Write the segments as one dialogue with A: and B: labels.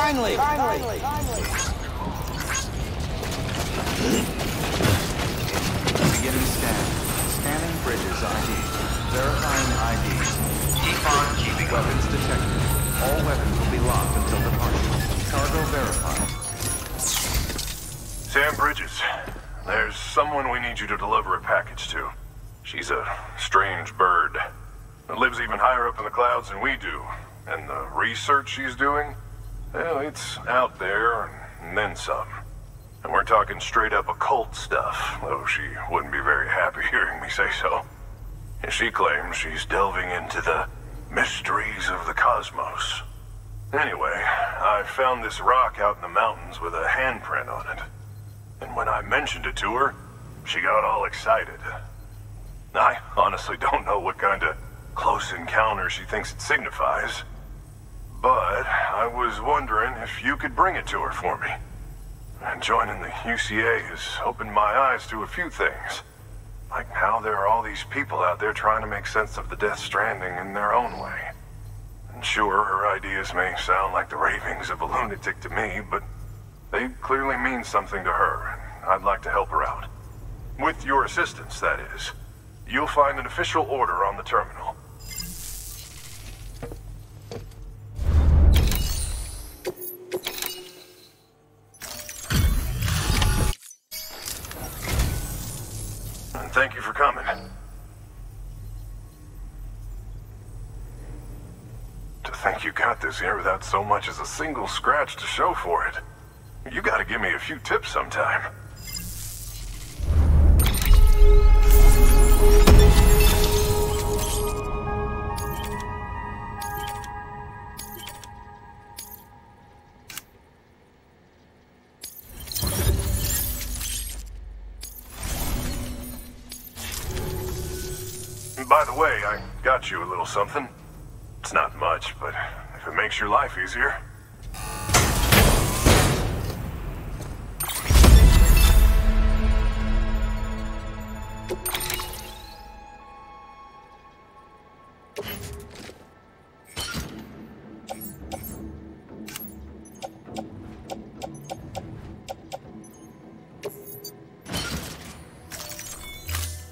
A: Kindly.
B: Beginning scan. Scanning bridges ID. Verifying IDs. Keep on keeping weapons detected. All weapons will be locked until departure. Cargo verified.
C: Sam Bridges, there's someone we need you to deliver a package to. She's a strange bird. That lives even higher up in the clouds than we do. And the research she's doing, well, it's out there and then some. And we're talking straight up occult stuff, though she wouldn't be very happy hearing me say so. And she claims she's delving into the mysteries of the cosmos. Anyway, I found this rock out in the mountains with a handprint on it. And when I mentioned it to her, she got all excited. I honestly don't know what kind of close encounter she thinks it signifies. But I was wondering if you could bring it to her for me. And joining the UCA has opened my eyes to a few things. Like how there are all these people out there trying to make sense of the Death Stranding in their own way. And sure, her ideas may sound like the ravings of a lunatic to me, but they clearly mean something to her, and I'd like to help her out. With your assistance, that is. You'll find an official order on the terminal. And thank you for coming. To think you got this here without so much as a single scratch to show for it. You gotta give me a few tips sometime. By the way, I got you a little something. It's not much, but if it makes your life easier.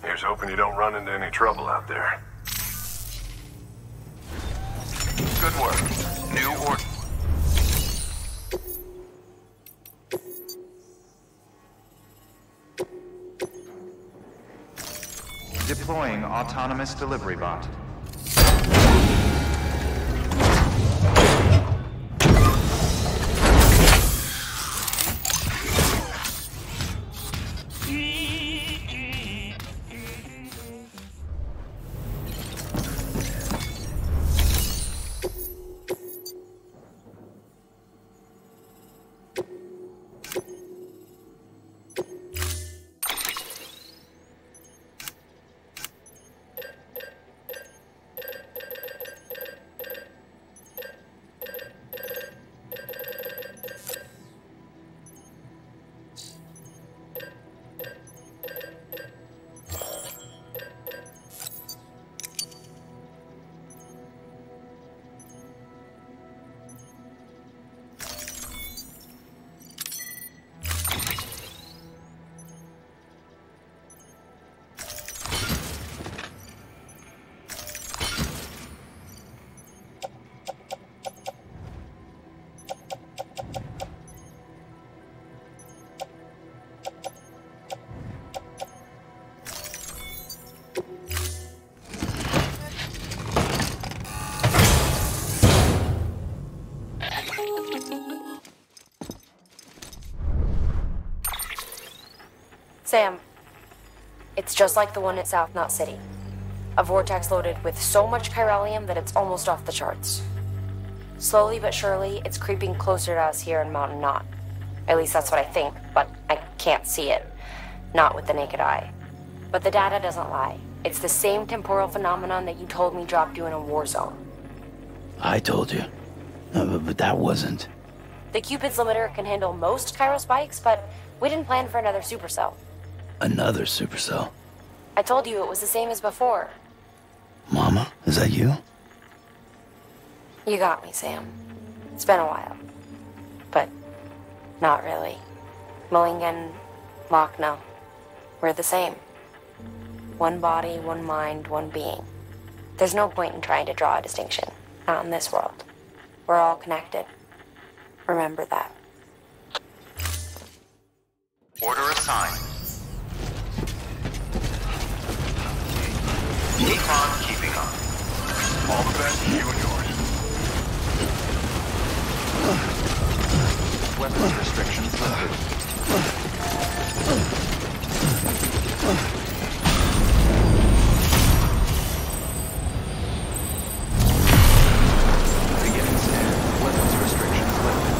C: Here's hoping you don't run into any trouble out there. Good work. New order.
B: Deploying autonomous delivery bot.
D: Sam, it's just like the one at South Knot City. A vortex loaded with so much chiralium that it's almost off the charts. Slowly but surely, it's creeping closer to us here in Mountain Knot. At least that's what I think, but I can't see it. Not with the naked eye. But the data doesn't lie. It's the same temporal phenomenon that you told me dropped you in a war zone.
A: I told you. But that wasn't.
D: The Cupid's limiter can handle most chiral spikes, but we didn't plan for another supercell.
A: Another supercell.
D: I told you it was the same as before.
A: Mama, is that you?
D: You got me, Sam. It's been a while. Not really. Mulligan, Lochner, we're the same. One body, one mind, one being. There's no point in trying to draw a distinction. Not in this world. We're all connected. Remember that.
B: Order assigned. Keep on keeping on.
C: All the best to you and yours.
B: Weapons restrictions lifted. Beginning scan. Weapons restrictions lifted.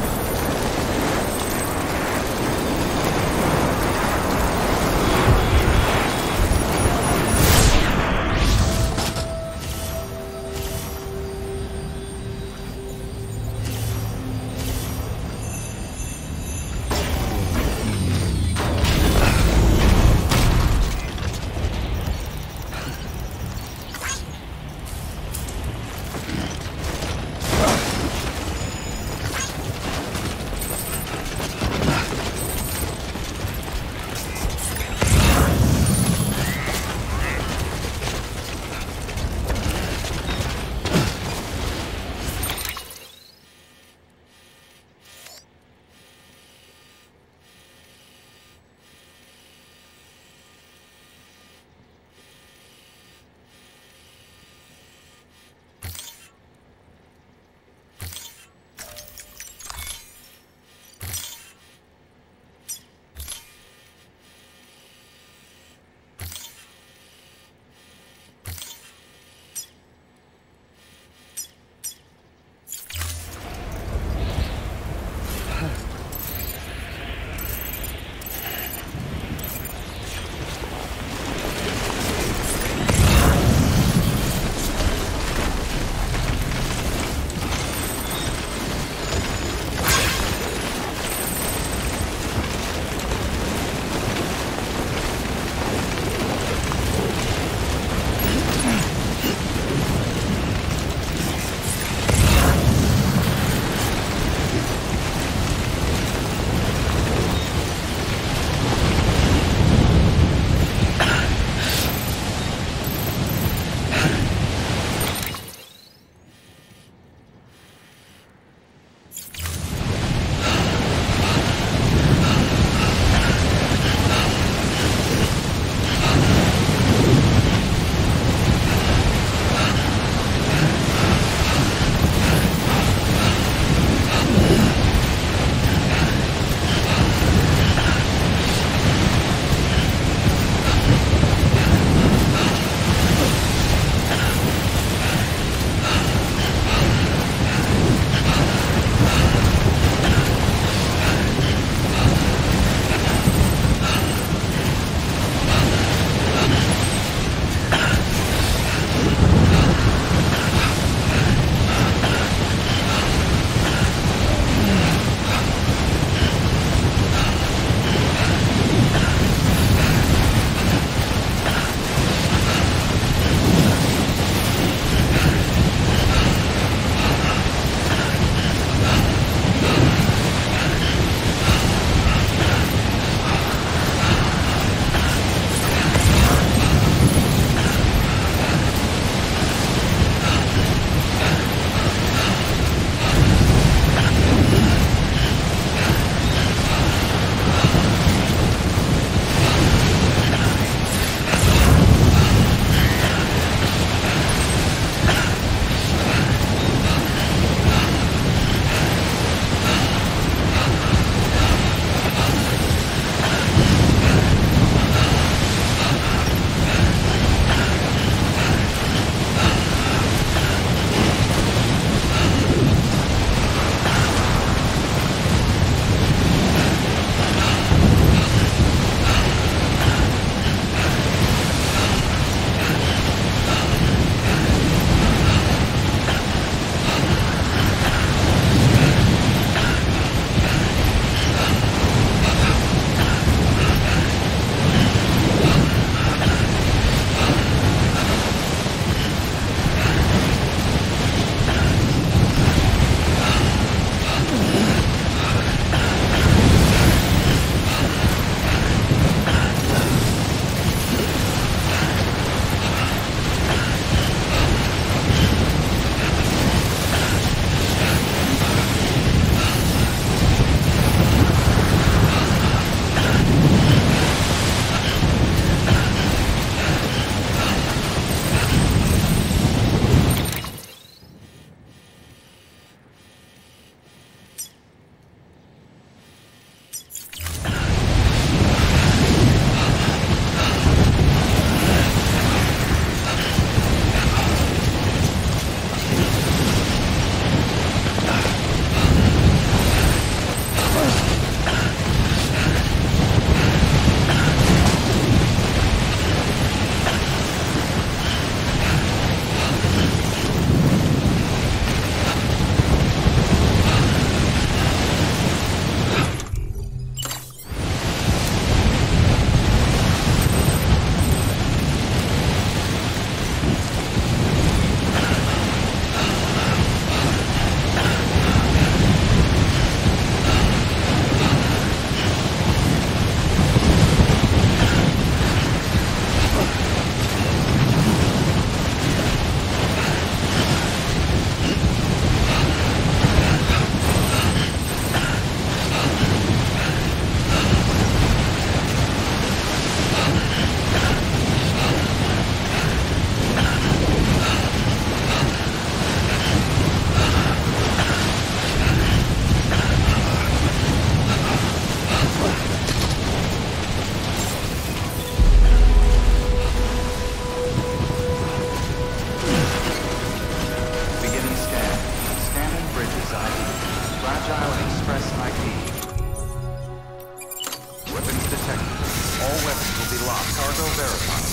B: All weapons will be locked. Cargo verified.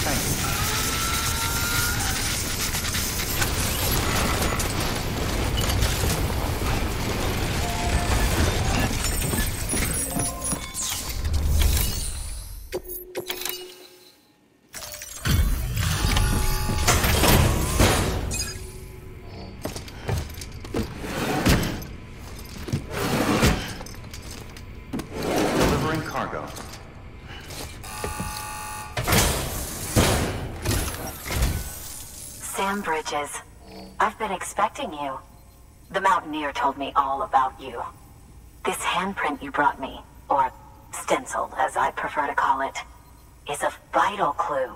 B: Thank you. Cargo.
E: Sam Bridges, I've been expecting you. The Mountaineer told me all about you. This handprint you brought me, or stencil as I prefer to call it, is a vital clue.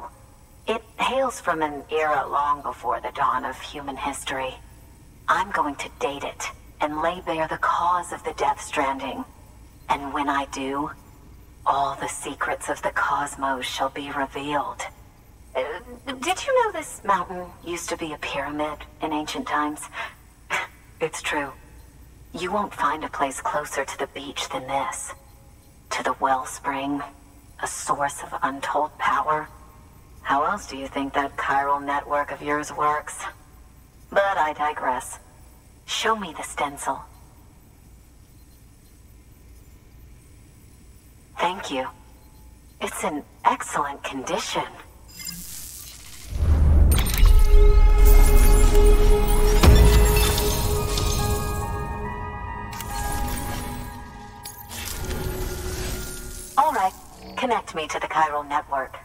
E: It hails from an era long before the dawn of human history. I'm going to date it and lay bare the cause of the Death Stranding. And when I do, all the secrets of the cosmos shall be revealed. Did you know this mountain used to be a pyramid in ancient times? It's true. You won't find a place closer to the beach than this. To the wellspring, a source of untold power. How else do you think that chiral network of yours works? But I digress. Show me the stencil. Thank you. It's in excellent condition. All right, connect me to the chiral network.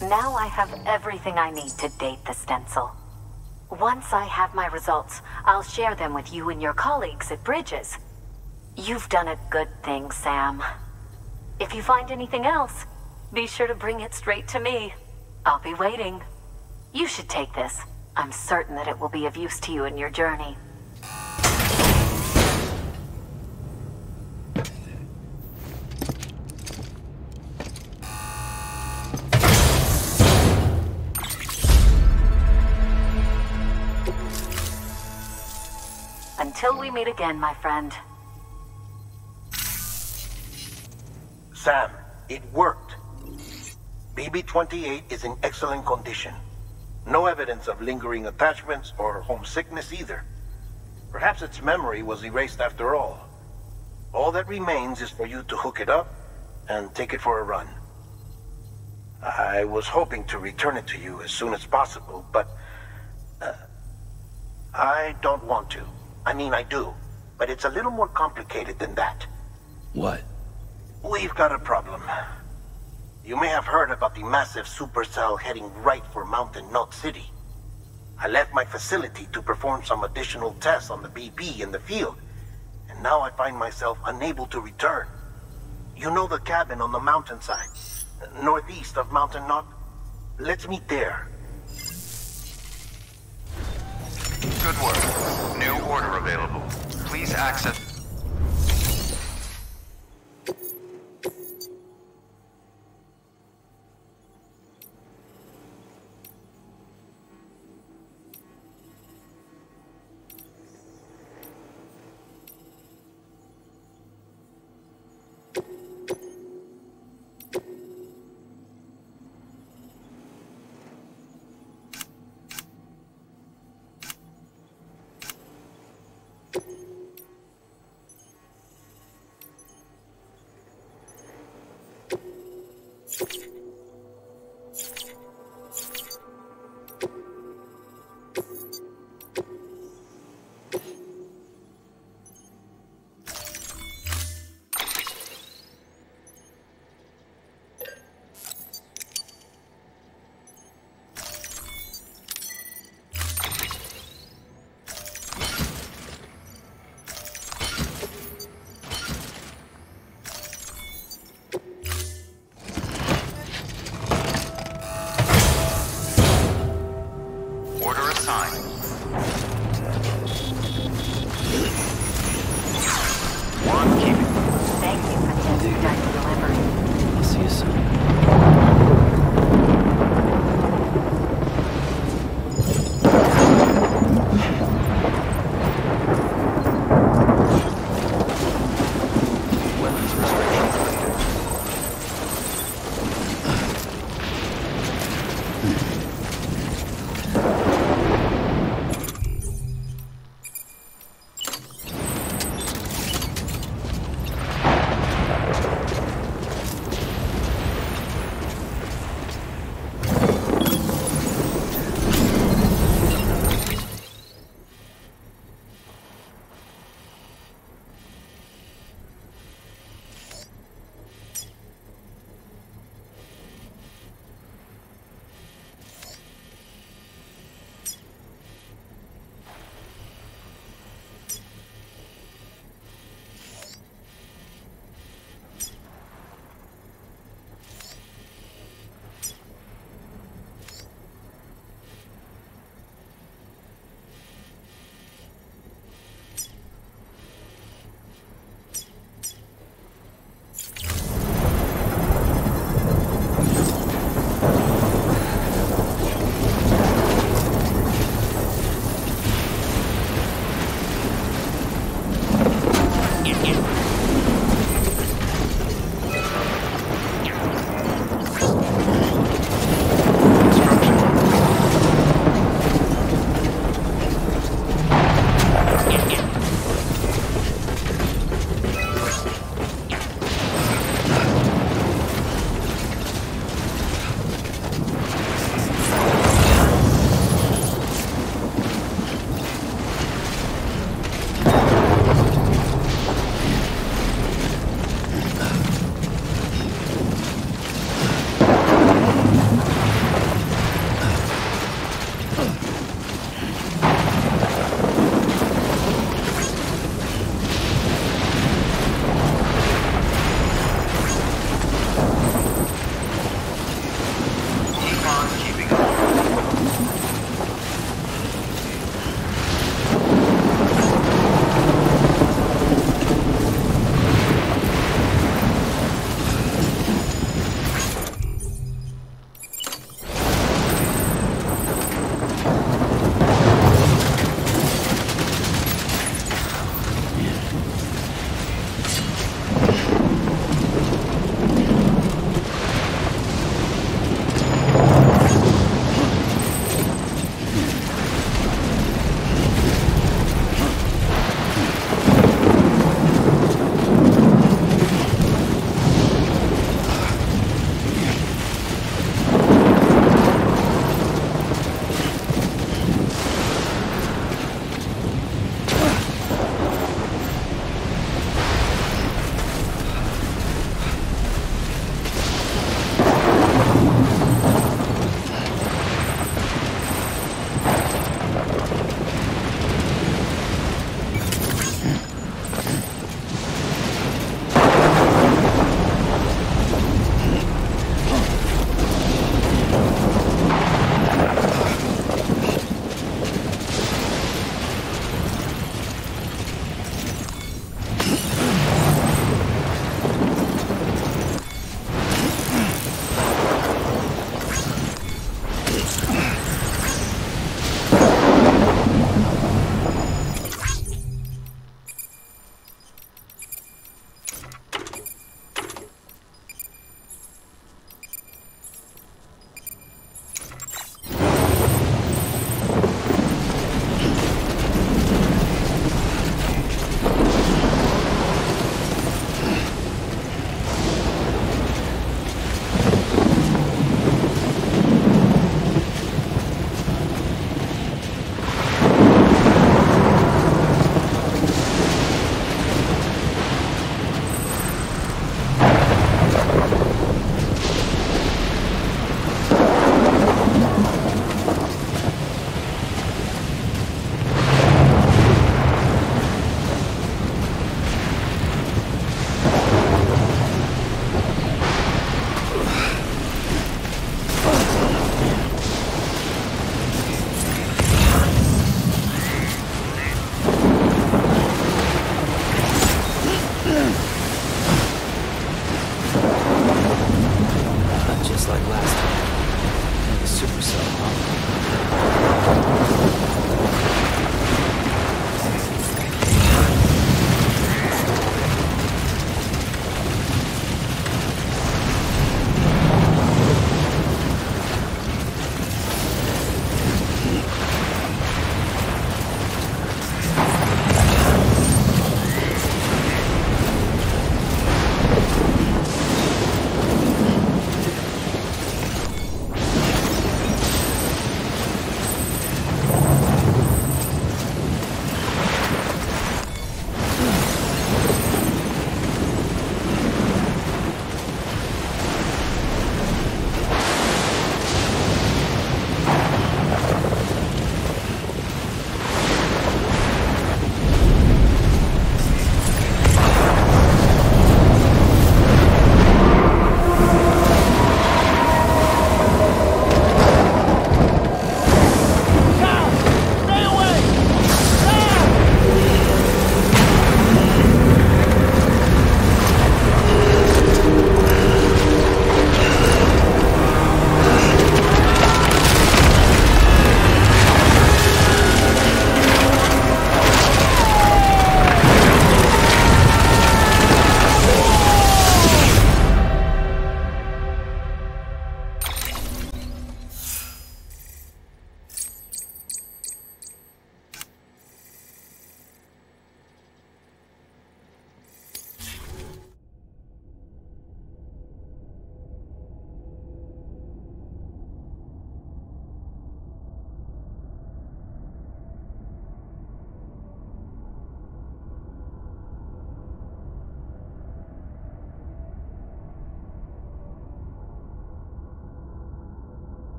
E: Now I have everything I need to date the stencil. Once I have my results, I'll share them with you and your colleagues at Bridges. You've done a good thing, Sam. If you find anything else, be sure to bring it straight to me. I'll be waiting. You should take this. I'm certain that it will be of use to you in your journey. Until we meet again, my friend.
F: Sam, it worked. BB-28 is in excellent condition. No evidence of lingering attachments or homesickness either. Perhaps its memory was erased after all. All that remains is for you to hook it up and take it for a run. I was hoping to return it to you as soon as possible, but I don't want to. I mean, I do, but it's a little more complicated than that.
A: What?
F: We've got a problem. You may have heard about the massive supercell heading right for Mountain Knot City. I left my facility to perform some additional tests on the BB in the field, and now I find myself unable to return. You know the cabin on the mountainside, northeast of Mountain Knot? Let's meet there.
B: Good work. New order available. Please access...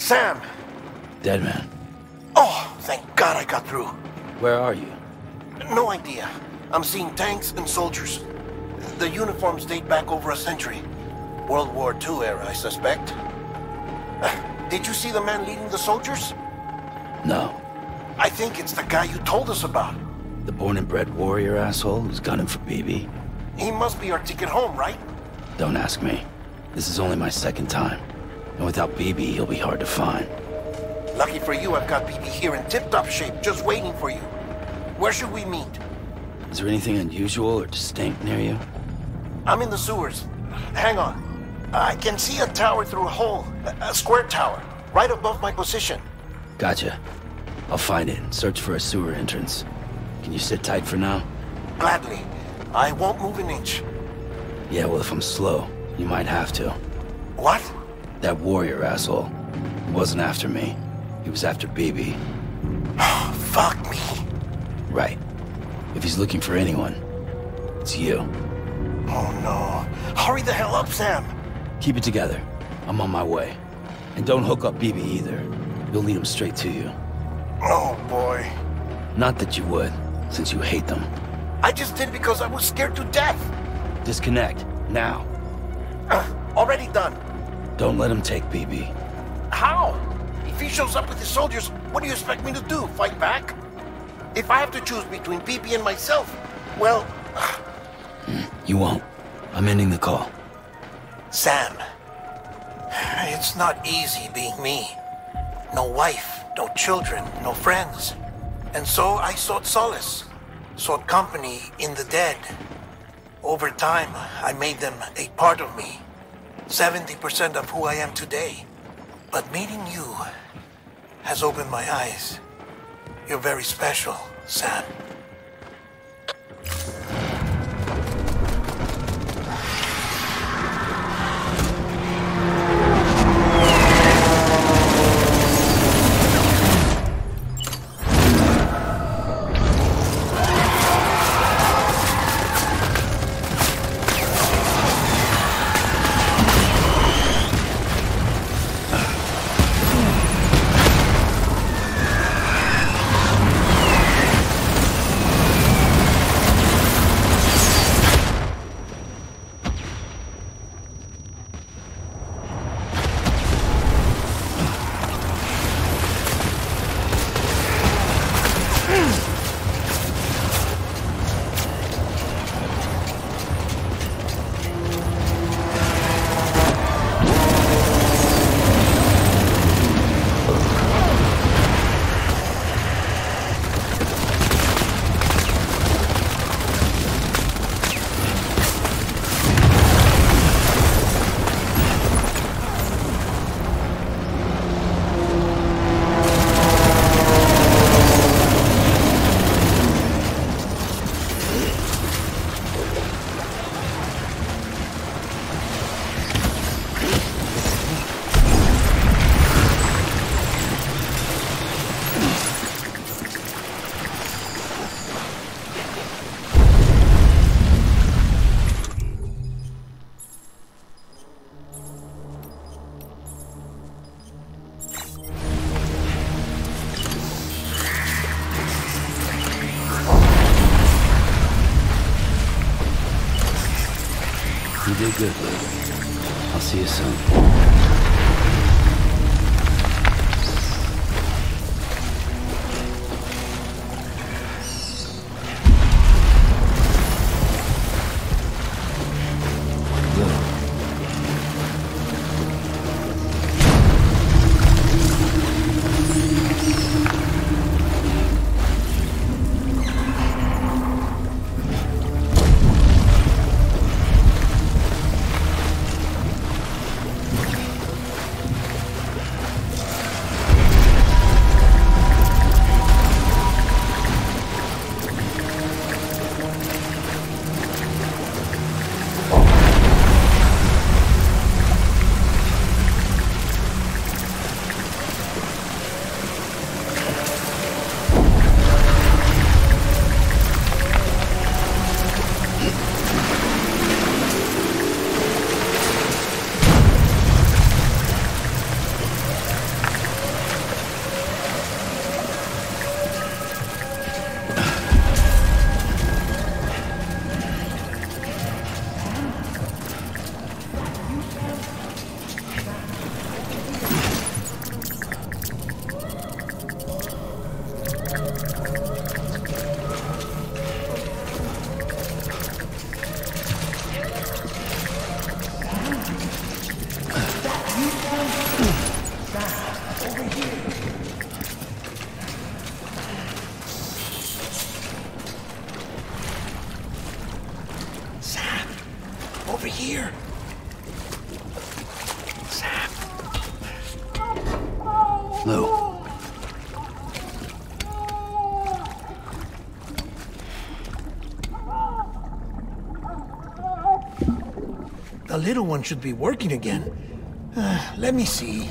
F: Sam!
A: Deadman,
F: Oh, thank God I got through.
A: where are you?
F: No idea. I'm seeing tanks and soldiers. The uniforms date back over a century. World War II era, I suspect. Did you see the man leading the soldiers?
A: No.
F: I think it's the guy you told us about.
A: The born and bred warrior asshole who's gunning for BB?
F: He must be our ticket home, right?
A: Don't ask me. This is only my second time. And without BB, he'll be hard to find.
F: Lucky for you, I've got BB here in tip-top shape, just waiting for you. Where should we meet?
A: Is there anything unusual or distinct near you?
F: I'm in the sewers. Hang on. I can see a tower through a hole. A square tower, right above my position.
A: Gotcha. I'll find it and search for a sewer entrance. Can you sit tight for now?
F: Gladly. I won't move an inch.
A: Yeah, well, if I'm slow, you might have to.
F: What?
A: That warrior asshole. He wasn't after me. He was after BB.
F: Fuck me.
A: Right. If he's looking for anyone, it's you.
F: Oh no. Hurry the hell up, Sam.
A: Keep it together. I'm on my way. And don't hook up BB either. You'll lead him straight to you.
F: Oh boy.
A: Not that you would, since you hate them.
F: I just did because I was scared to death.
A: Disconnect, now.
F: Already done.
A: Don't let him take BB.
F: How? If he shows up with his soldiers, what do you expect me to do? Fight back? If I have to choose between BB and myself, well...
A: You won't. I'm ending the call.
F: Sam, it's not easy being me. No wife, no children, no friends. And so I sought solace, sought company in the dead. Over time, I made them a part of me. 70% of who I am today. But meeting you has opened my eyes. You're very special, Sam.
A: You did good, Luke. I'll see you soon.
F: Over here. Sam.
A: Lou.
F: The little one should be working again. Let me see.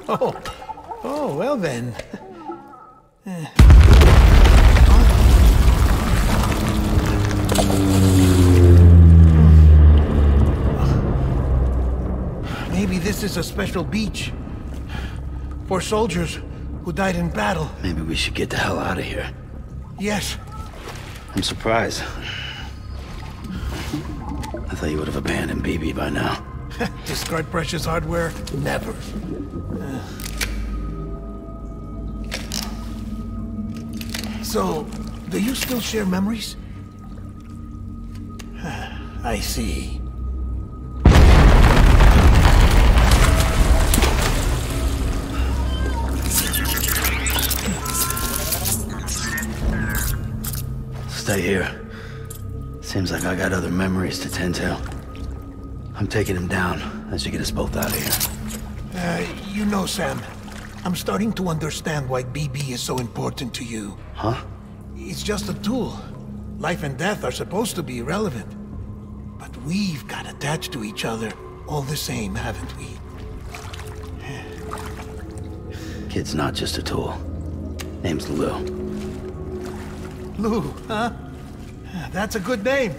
F: Oh, well then. Maybe this is a special beach for soldiers who died in battle.
A: Maybe we should get the hell out of here.
F: Yes.
A: I'm surprised. I thought you would have abandoned BB by now.
F: Discard precious hardware? Never. So, do you still share memories? I see.
A: Stay here. Seems like I got other memories to tend to. I'm taking him down as you get us both out of here.
F: You know, Sam, I'm starting to understand why BB is so important to you.
A: Huh?
F: It's just a tool. Life and death are supposed to be irrelevant. But we've got attached to each other all the same, haven't we?
A: Kid's not just a tool. Name's Lou.
F: Lou, huh? That's a good name.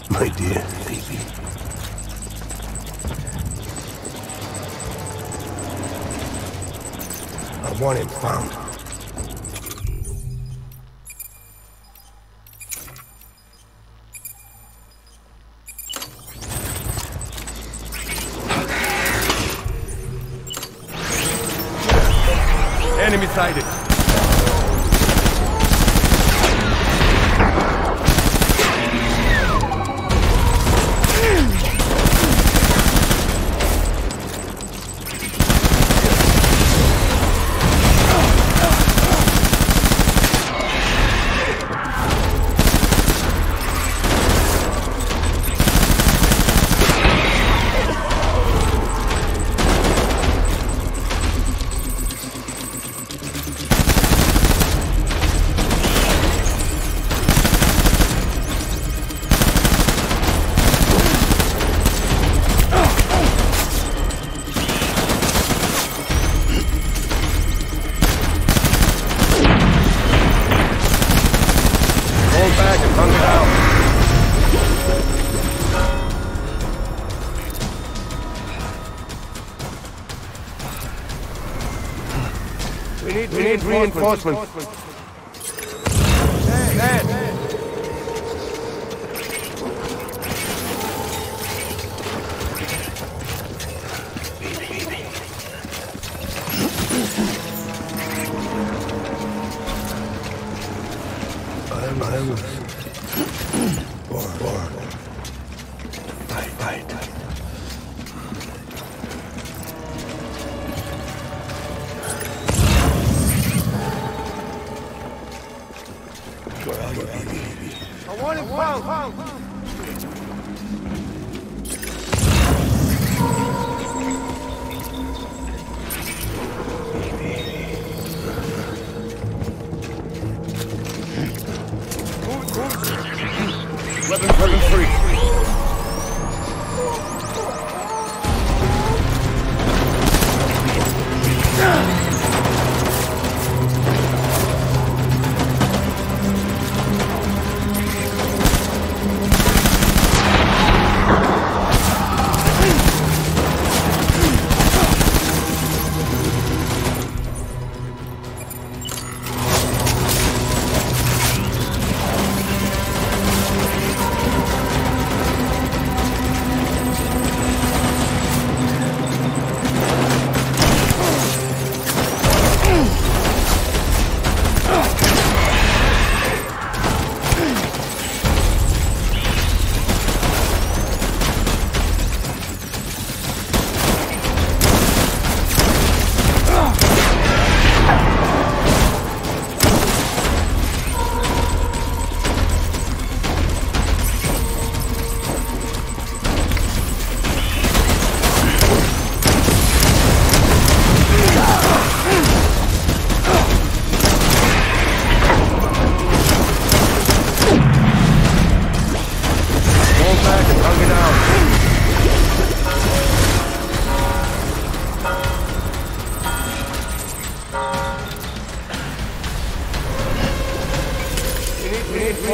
G: My dear baby. I want him found.
H: Enemy sighted. We need reinforcements. Hey.
G: I was born. Fight. Where are you, baby?
H: I want him found.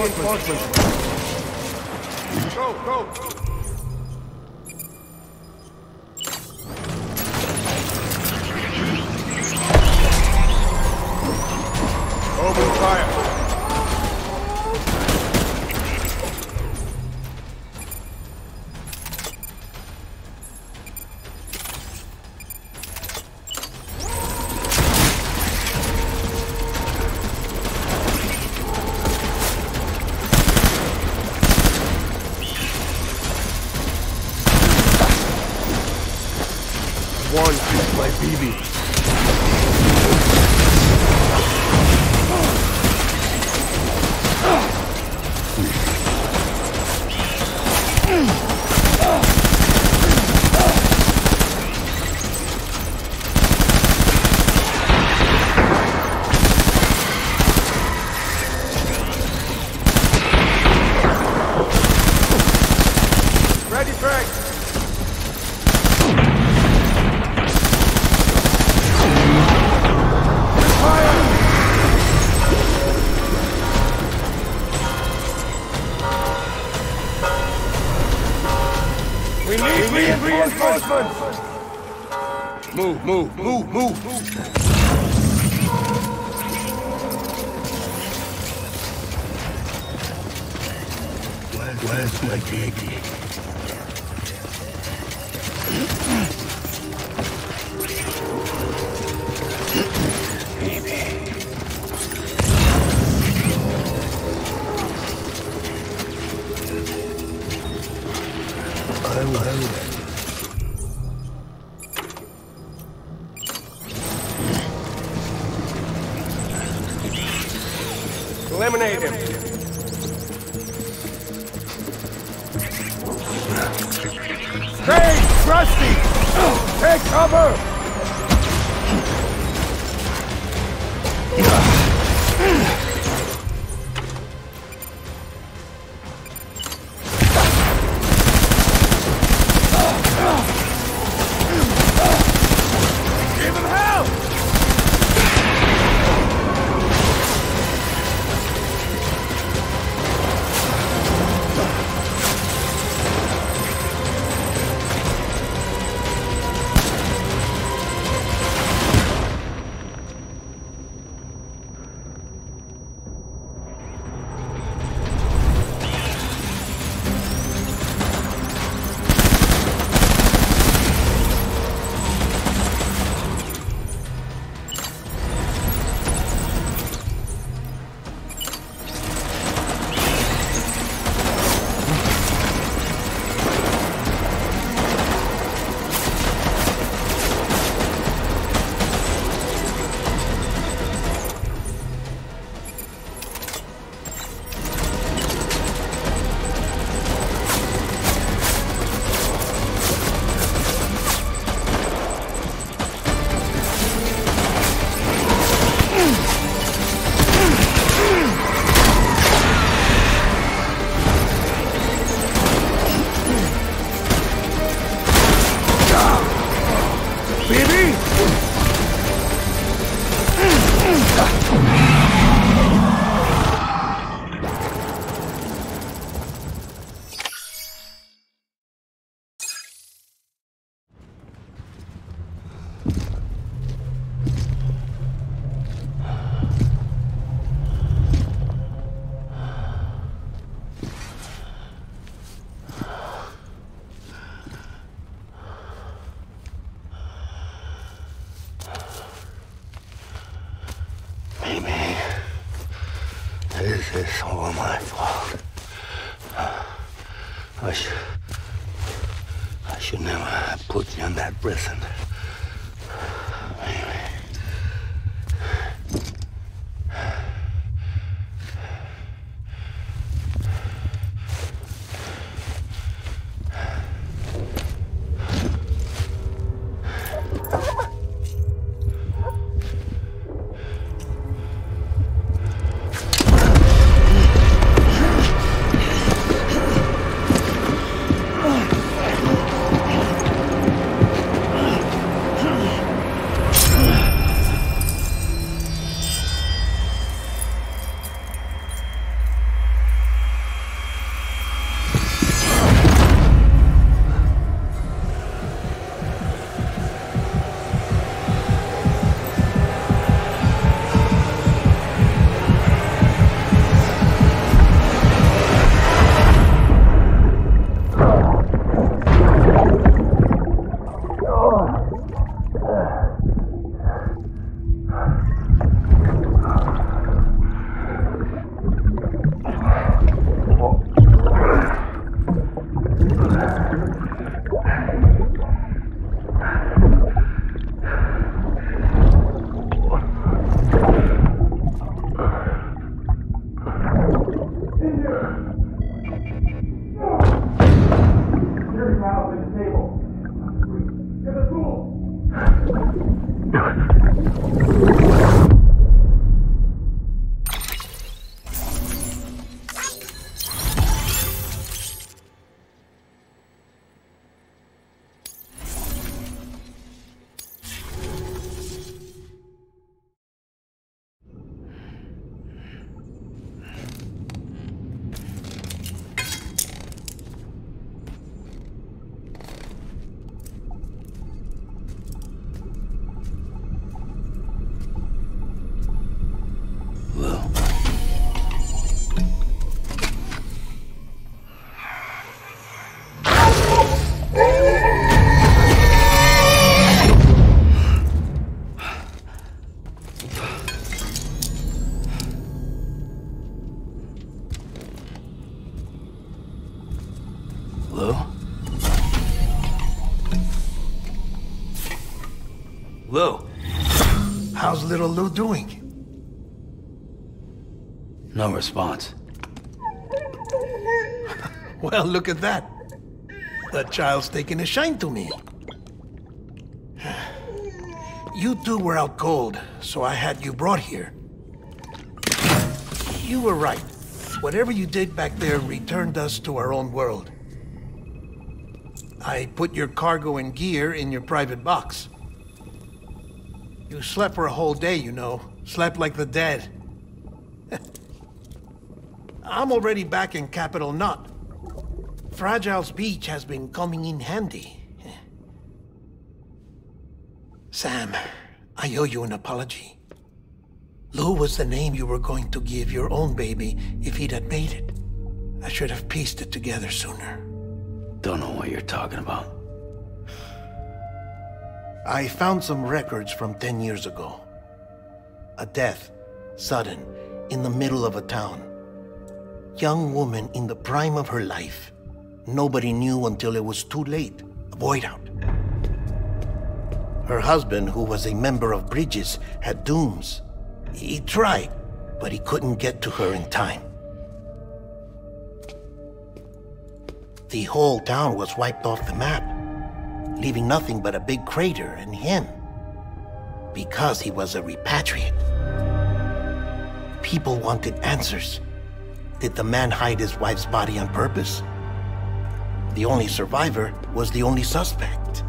H: reinforcements. Go, go. Open fire. One is my BB. Ready, Frank. We need reinforcements! Move, move, move, move!
G: Where's my baby?
H: Eliminate him. Hey, Rusty! Take cover! Give him hell!
G: This is all my fault. I should never have put you in that prison.
A: Lou.
F: How's little Lou doing?
A: No response.
F: Well, look at that. The child's taking a shine to me. You two were out cold, so I had you brought here. You were right. Whatever you did back there returned us to our own world. I put your cargo and gear in your private box. You slept for a whole day, you know. Slept like the dead. I'm already back in Capital Knot. Fragile's beach has been coming in handy. Sam, I owe you an apology. Lou was the name you were going to give your own baby if he'd had made it. I should have pieced it together sooner.
A: Don't know what you're talking about.
F: I found some records from 10 years ago. A death, sudden, in the middle of a town. Young woman in the prime of her life. Nobody knew until it was too late. A void out. Her husband, who was a member of Bridges, had dooms. He tried, but he couldn't get to her in time. The whole town was wiped off the map, leaving nothing but a big crater and him. Because he was a repatriate. People wanted answers. Did the man hide his wife's body on purpose? The only survivor was the only suspect.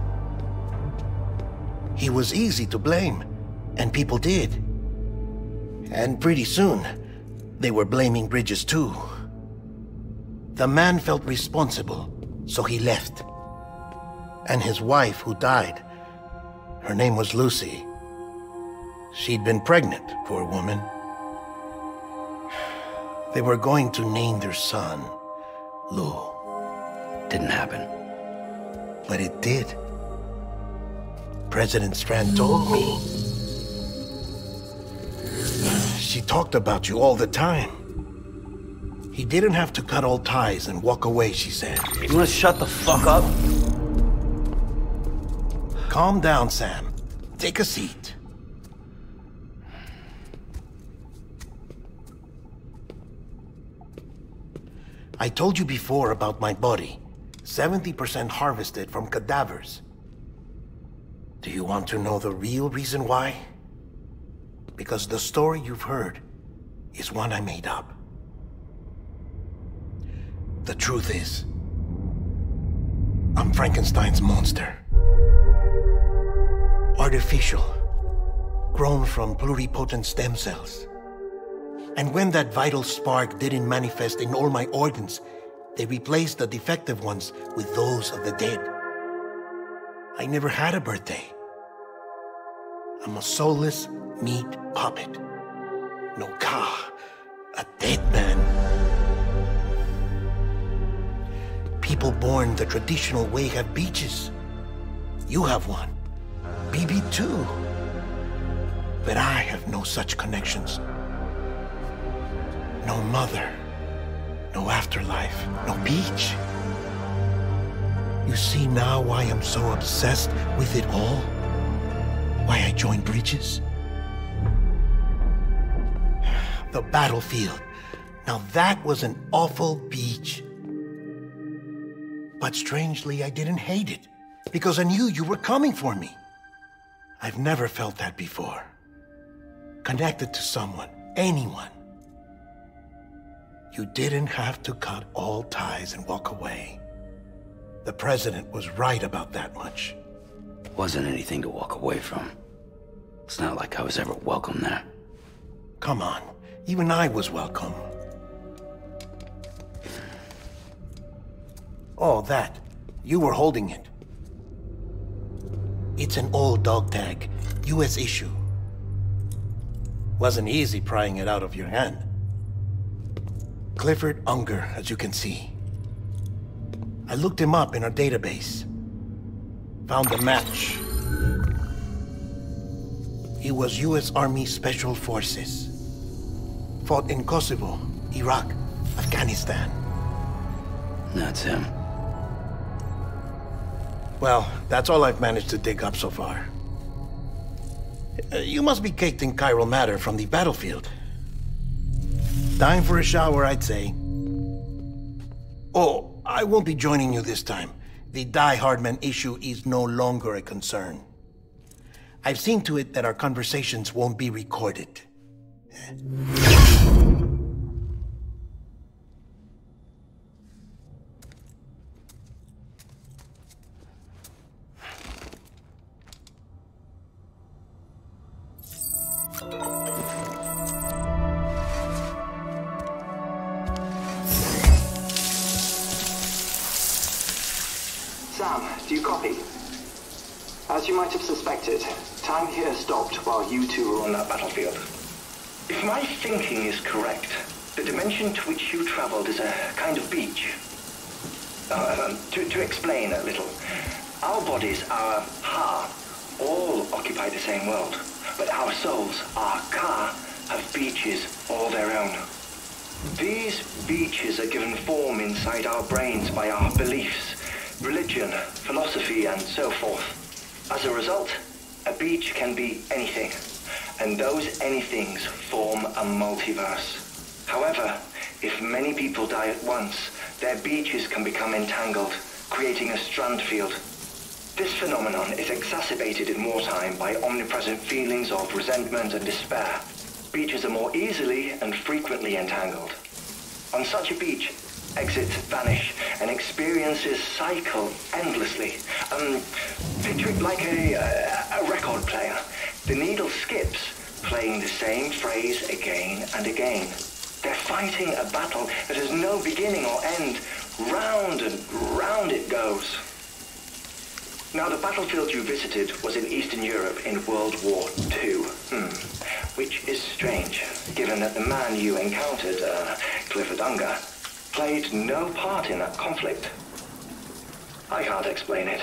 F: He was easy to blame, and people did. And pretty soon, they were blaming Bridges too. The man felt responsible, so he left. And his wife, who died, her name was Lucy. She'd been pregnant, poor woman. They were going to name their son Lou.
A: Didn't happen.
F: But it did. President Strand told me. She talked about you all the time. He didn't have to cut all ties and walk away, she said.
A: You wanna shut the fuck up?
F: Calm down, Sam. Take a seat. I told you before about my body. 70% harvested from cadavers. Do you want to know the real reason why? Because the story you've heard is one I made up. The truth is, I'm Frankenstein's monster. Artificial, grown from pluripotent stem cells. And when that vital spark didn't manifest in all my organs, they replaced the defective ones with those of the dead. I never had a birthday. I'm a soulless meat puppet. No car, a dead man. People born the traditional way have beaches. You have one. BB too. But I have no such connections. No mother. No afterlife. No beach. You see now why I'm so obsessed with it all? Why I joined Bridges? The battlefield. Now that was an awful beach. But strangely, I didn't hate it. Because I knew you were coming for me. I've never felt that before. Connected to someone, anyone. You didn't have to cut all ties and walk away. The president was right about that much.
A: Wasn't anything to walk away from. It's not like I was ever welcome there.
F: Come on, even I was welcome. Oh, that. You were holding it. It's an old dog tag, US issue. Wasn't easy prying it out of your hand. Clifford Unger, as you can see. I looked him up in our database. Found a match. He was US Army Special Forces. Fought in Kosovo, Iraq, Afghanistan.
A: That's him.
F: Well, that's all I've managed to dig up so far. You must be caked in chiral matter from the battlefield. Time for a shower, I'd say. Oh, I won't be joining you this time. The Die Hardman issue is no longer a concern. I've seen to it that our conversations won't be recorded.
I: Sam, do you copy? As you might have suspected, time here stopped while you two were on that battlefield. If my thinking is correct, the dimension to which you traveled is a kind of beach. To explain a little, our bodies, our ha, all occupy the same world, but our souls, our ka, have beaches all their own. These beaches are given form inside our brains by our beliefs, religion, philosophy, and so forth. As a result, a beach can be anything, and those anythings form a multiverse. However, if many people die at once, their beaches can become entangled, creating a strand field. This phenomenon is exacerbated in wartime by omnipresent feelings of resentment and despair. Beaches are more easily and frequently entangled. On such a beach, exits vanish and experiences cycle endlessly. Picture it like a record player. The needle skips, playing the same phrase again and again. They're fighting a battle that has no beginning or end. Round and round it goes. Now, the battlefield you visited was in Eastern Europe in World War II. Which is strange, given that the man you encountered, Clifford Unger, played no part in that conflict. I can't explain it,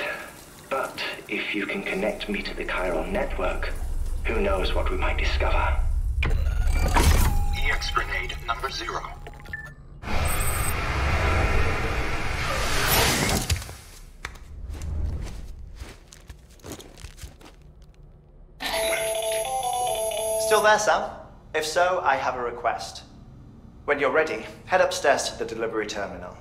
I: but if you can connect me to the chiral network, who knows what we might discover.
J: EX grenade number 0.
K: Still there, Sam? If so, I have a request. When you're ready, head upstairs to the delivery terminal.